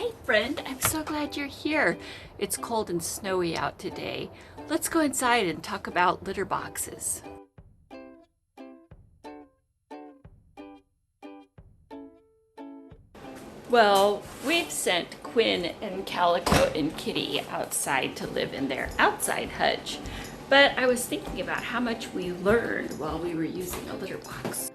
Hi friend, I'm so glad you're here. It's cold and snowy out today. Let's go inside and talk about litter boxes. Well, we've sent Quinn and Calico and Kitty outside to live in their outside hutch, but I was thinking about how much we learned while we were using a litter box.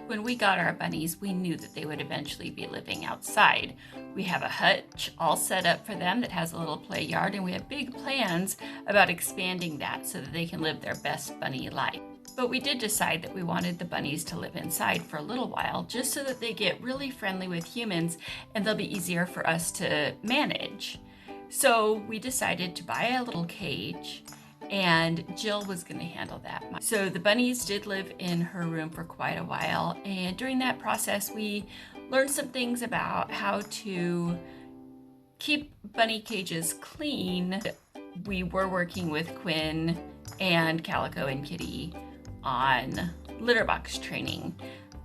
When we got our bunnies, we knew that they would eventually be living outside. We have a hutch all set up for them that has a little play yard, and we have big plans about expanding that so that they can live their best bunny life. But we did decide that we wanted the bunnies to live inside for a little while, just so that they get really friendly with humans and they'll be easier for us to manage. So we decided to buy a little cage, and Jill was going to handle that. So the bunnies did live in her room for quite a while, and during that process we learned some things about how to keep bunny cages clean. We were working with Quinn and Calico and Kitty on litter box training.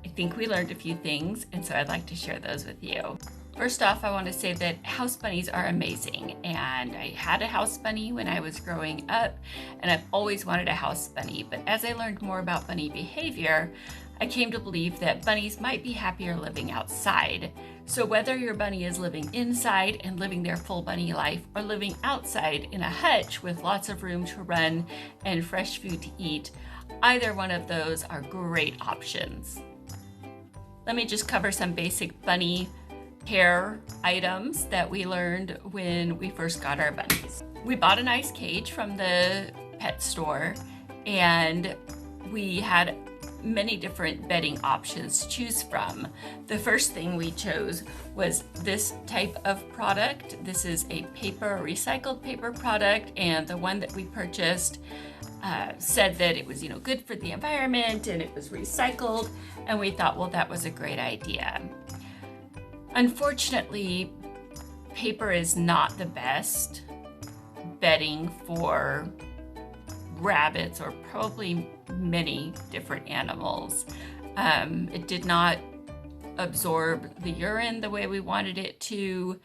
I think we learned a few things, and so I'd like to share those with you. First off, I want to say that house bunnies are amazing, and I had a house bunny when I was growing up, and I've always wanted a house bunny, but as I learned more about bunny behavior, I came to believe that bunnies might be happier living outside. So whether your bunny is living inside and living their full bunny life, or living outside in a hutch with lots of room to run and fresh food to eat, either one of those are great options. Let me just cover some basic bunny care items that we learned when we first got our bunnies. We bought a nice cage from the pet store, and we had many different bedding options to choose from. The first thing we chose was this type of product. This is a recycled paper product, and the one that we purchased said that it was good for the environment and it was recycled, and we thought, well, that was a great idea. Unfortunately, paper is not the best bedding for rabbits, or probably many different animals. It did not absorb the urine the way we wanted it to.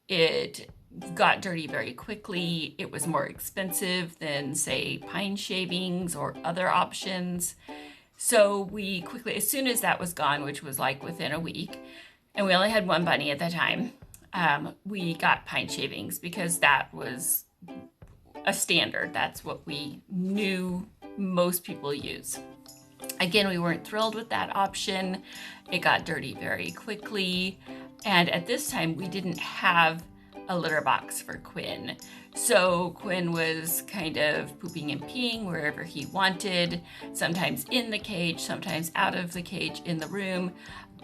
It got dirty very quickly. It was more expensive than, say, pine shavings or other options. So we quickly, as soon as that was gone, which was like within a week, and we only had one bunny at the time, we got pine shavings because that was a standard. That's what we knew most people use. Again, we weren't thrilled with that option. It got dirty very quickly. And at this time, we didn't have a litter box for Quinn. So Quinn was kind of pooping and peeing wherever he wanted, sometimes in the cage, sometimes out of the cage in the room.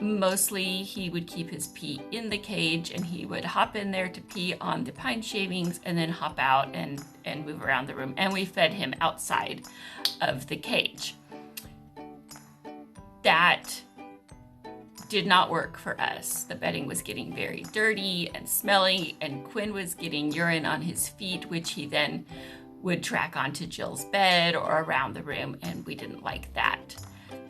Mostly he would keep his pee in the cage, and he would hop in there to pee on the pine shavings and then hop out and move around the room. And we fed him outside of the cage. That did not work for us. The bedding was getting very dirty and smelly, and Quinn was getting urine on his feet, which he then would track onto Jill's bed or around the room, and we didn't like that.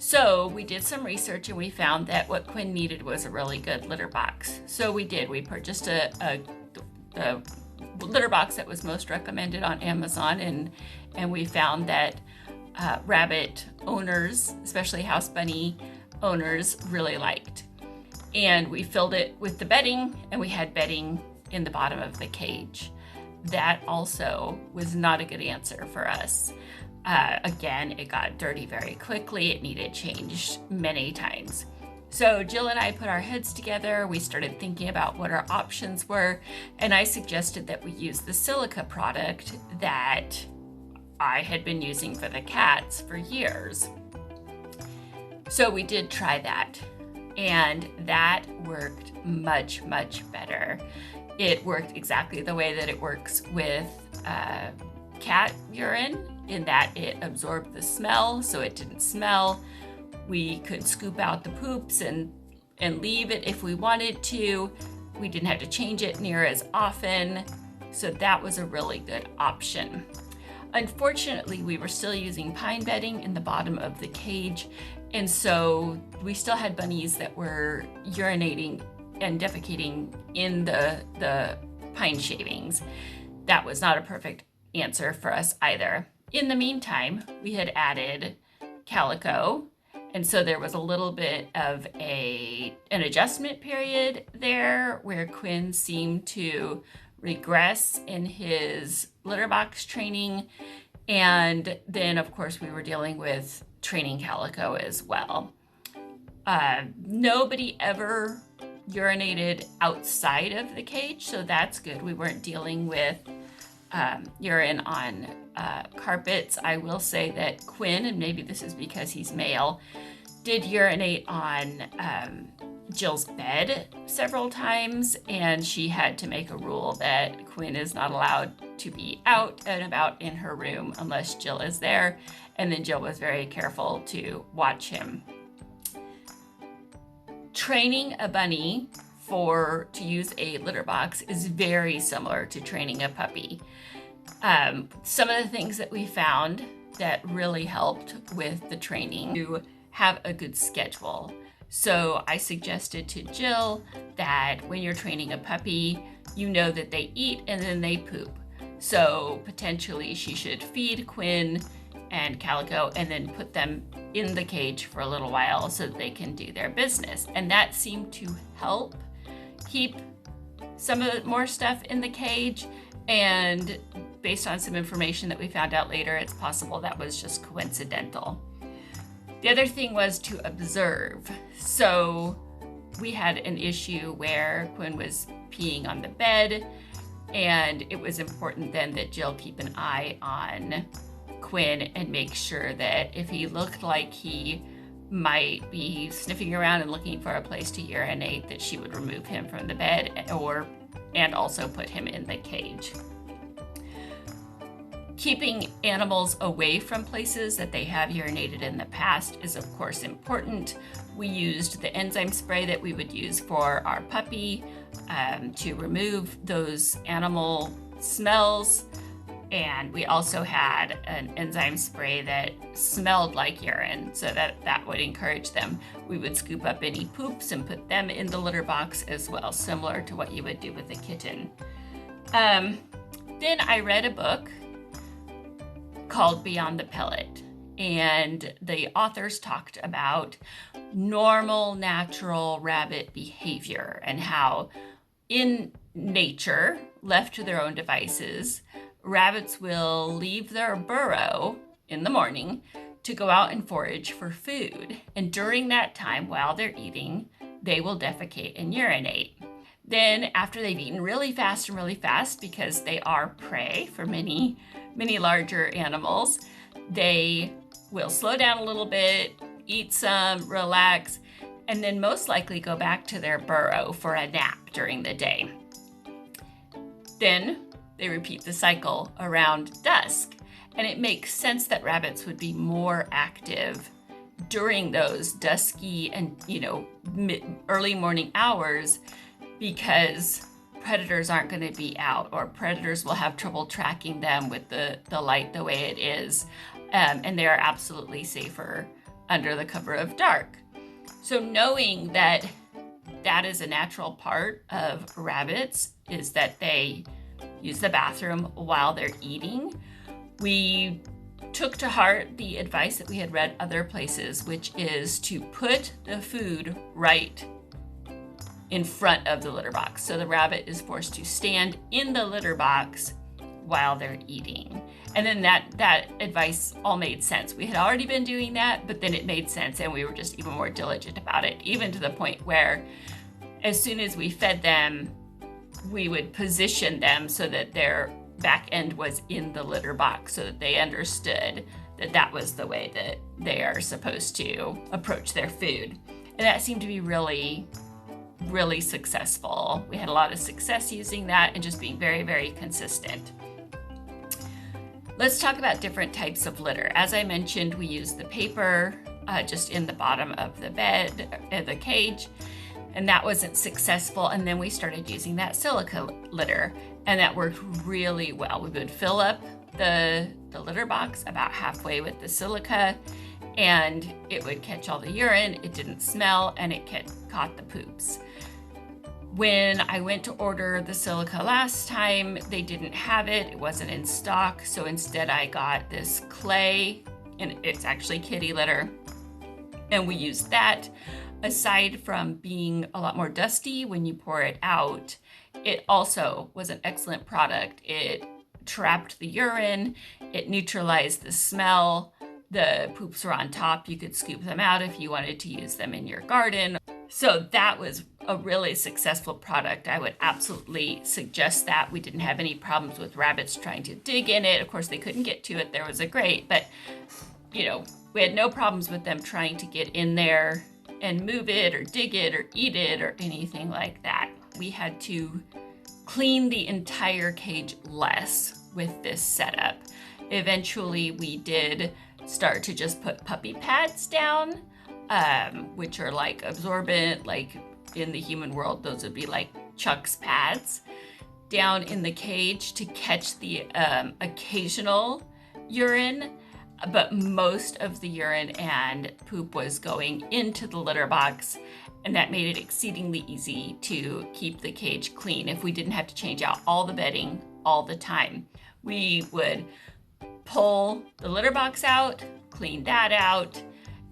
So we did some research, and we found that what Quinn needed was a really good litter box. So we purchased a litter box that was most recommended on Amazon, and we found that rabbit owners, especially house bunny owners, really liked. And we filled it with the bedding, and we had bedding in the bottom of the cage. That also was not a good answer for us. Again, it got dirty very quickly. It needed changed many times. So Jill and I put our heads together. We started thinking about what our options were, and I suggested that we use the silica product that I had been using for the cats for years. So we did try that, and that worked much, much better. It worked exactly the way that it works with cat urine, in that it absorbed the smell, so it didn't smell. We could scoop out the poops and leave it if we wanted to. We didn't have to change it near as often, so that was a really good option. Unfortunately, we were still using pine bedding in the bottom of the cage, and so we still had bunnies that were urinating and defecating in the pine shavings. That was not a perfect answer for us either. In the meantime, we had added calico, and so there was a little bit of an adjustment period there where Quinn seemed to regress in his litter box training. And then, of course, we were dealing with training calico as well. Nobody ever urinated outside of the cage, so that's good. We weren't dealing with urine on carpets. I will say that Quinn, and maybe this is because he's male, did urinate on Jill's bed several times, and she had to make a rule that Quinn is not allowed to be out and about in her room unless Jill is there, and then Jill was very careful to watch him. Training a bunny to use a litter box is very similar to training a puppy. Some of the things that we found that really helped with the training to have a good schedule. So I suggested to Jill that when you're training a puppy, you know that they eat and then they poop. So potentially she should feed Quinn and Calico and then put them in the cage for a little while so that they can do their business. And that seemed to help keep some of the more stuff in the cage. And based on some information that we found out later, it's possible that was just coincidental. The other thing was to observe. So we had an issue where Quinn was peeing on the bed, and it was important then that Jill keep an eye on Quinn and make sure that if he looked like he might be sniffing around and looking for a place to urinate, that she would remove him from the bed and also put him in the cage. Keeping animals away from places that they have urinated in the past is of course important. We used the enzyme spray that we would use for our puppy to remove those animal smells. And we also had an enzyme spray that smelled like urine, so that would encourage them. We would scoop up any poops and put them in the litter box as well, similar to what you would do with a kitten. Then I read a book called Beyond the Pellet, and the authors talked about normal, natural rabbit behavior and how in nature, left to their own devices, rabbits will leave their burrow in the morning to go out and forage for food. And during that time, while they're eating, they will defecate and urinate. Then after they've eaten really fast, because they are prey for many larger animals, they will slow down a little bit, eat some, relax, and then most likely go back to their burrow for a nap during the day. Then they repeat the cycle around dusk, and it makes sense that rabbits would be more active during those dusky and early morning hours, because predators aren't going to be out, or predators will have trouble tracking them with the light the way it is, and they are absolutely safer under the cover of dark. So knowing that is a natural part of rabbits, is that they use the bathroom while they're eating, we took to heart the advice that we had read other places, which is to put the food right in front of the litter box. So the rabbit is forced to stand in the litter box while they're eating. And then that advice all made sense. We had already been doing that, but then it made sense, and we were just even more diligent about it, even to the point where as soon as we fed them, we would position them so that their back end was in the litter box, so that they understood that was the way that they are supposed to approach their food. And that seemed to be really successful. We had a lot of success using that and just being very, very consistent. Let's talk about different types of litter. As I mentioned, we use the paper just in the bottom of the bed, the cage, and that wasn't successful. And then we started using that silica litter, and that worked really well. We would fill up the litter box about halfway with the silica, and it would catch all the urine, it didn't smell, and it caught the poops. When I went to order the silica last time, they didn't have it. It wasn't in stock. So instead I got this clay, and it's actually kitty litter. And we used that. Aside from being a lot more dusty when you pour it out, it also was an excellent product. It trapped the urine, it neutralized the smell. The poops were on top. You could scoop them out if you wanted to use them in your garden. So that was a really successful product. I would absolutely suggest that. We didn't have any problems with rabbits trying to dig in it. Of course, they couldn't get to it. There was a grate, but we had no problems with them trying to get in there and move it or dig it or eat it or anything like that. We had to clean the entire cage less with this setup. Eventually, we did start to just put puppy pads down, which are like absorbent, like in the human world, those would be like Chuck's pads, down in the cage to catch the occasional urine. But most of the urine and poop was going into the litter box, and that made it exceedingly easy to keep the cage clean if we didn't have to change out all the bedding all the time. We would pull the litter box out, clean that out,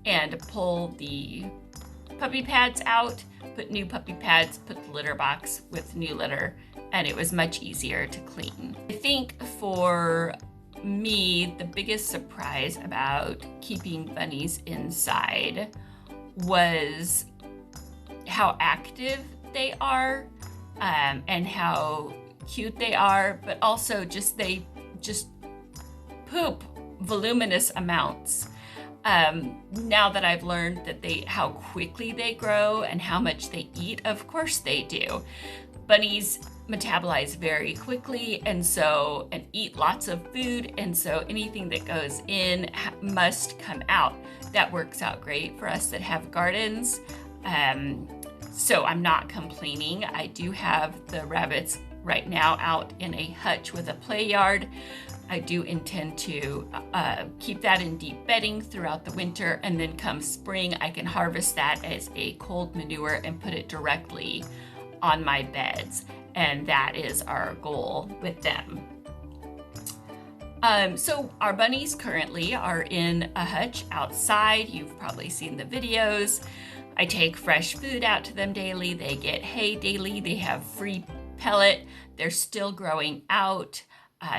and pull the puppy pads out, put new puppy pads, put the litter box with new litter, and it was much easier to clean. I think for me, the biggest surprise about keeping bunnies inside was how active they are, and how cute they are, but also they just poop voluminous amounts. Now that I've learned that how quickly they grow and how much they eat, of course they do. Bunnies metabolize very quickly and eat lots of food, and so anything that goes in must come out. That works out great for us that have gardens. So I'm not complaining. I do have the rabbits right now out in a hutch with a play yard. I do intend to keep that in deep bedding throughout the winter, and then come spring, I can harvest that as a cold manure and put it directly on my beds. And that is our goal with them. So our bunnies currently are in a hutch outside. You've probably seen the videos. I take fresh food out to them daily. They get hay daily. They have free pellet. They're still growing out.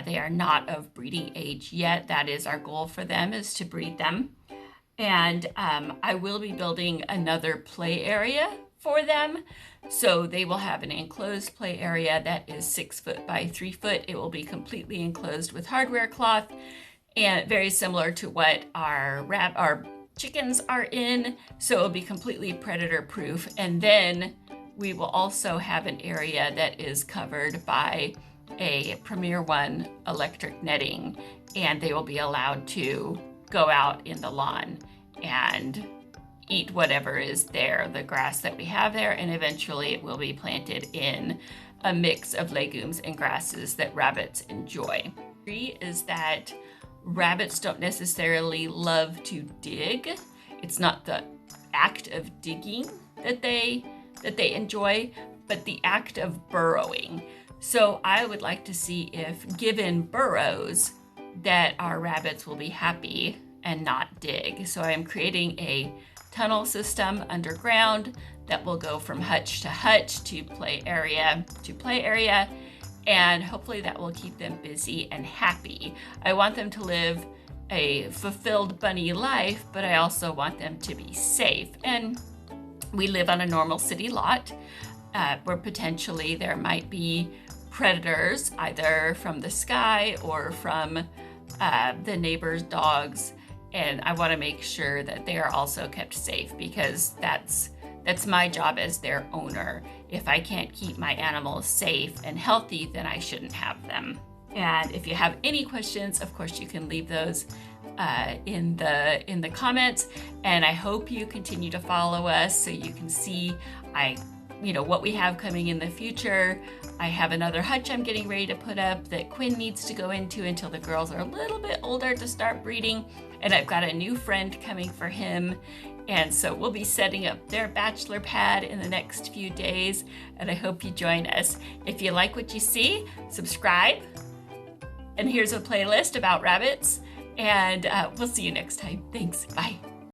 They are not of breeding age yet. That is our goal for them, is to breed them. And I will be building another play area for them. So they will have an enclosed play area that is 6 foot by 3 foot. It will be completely enclosed with hardware cloth, and very similar to what our chickens are in. So it will be completely predator proof. And then we will also have an area that is covered by a Premier One electric netting, and they will be allowed to go out in the lawn and eat whatever is there, the grass that we have there, and eventually it will be planted in a mix of legumes and grasses that rabbits enjoy. Is that rabbits don't necessarily love to dig. It's not the act of digging that they enjoy, but the act of burrowing. So I would like to see if, given burrows, that our rabbits will be happy and not dig. So I am creating a tunnel system underground that will go from hutch to hutch to play area to play area, and hopefully that will keep them busy and happy. I want them to live a fulfilled bunny life, but I also want them to be safe. And we live on a normal city lot where potentially there might be predators, either from the sky or from the neighbor's dogs. And I want to make sure that they are also kept safe, because that's my job as their owner. If I can't keep my animals safe and healthy, then I shouldn't have them. And if you have any questions, of course, you can leave those in the comments. And I hope you continue to follow us so you can see what we have coming in the future. I have another hutch I'm getting ready to put up that Quinn needs to go into until the girls are a little bit older to start breeding. And I've got a new friend coming for him. And so we'll be setting up their bachelor pad in the next few days. And I hope you join us. If you like what you see, subscribe. And here's a playlist about rabbits. And we'll see you next time. Thanks. Bye.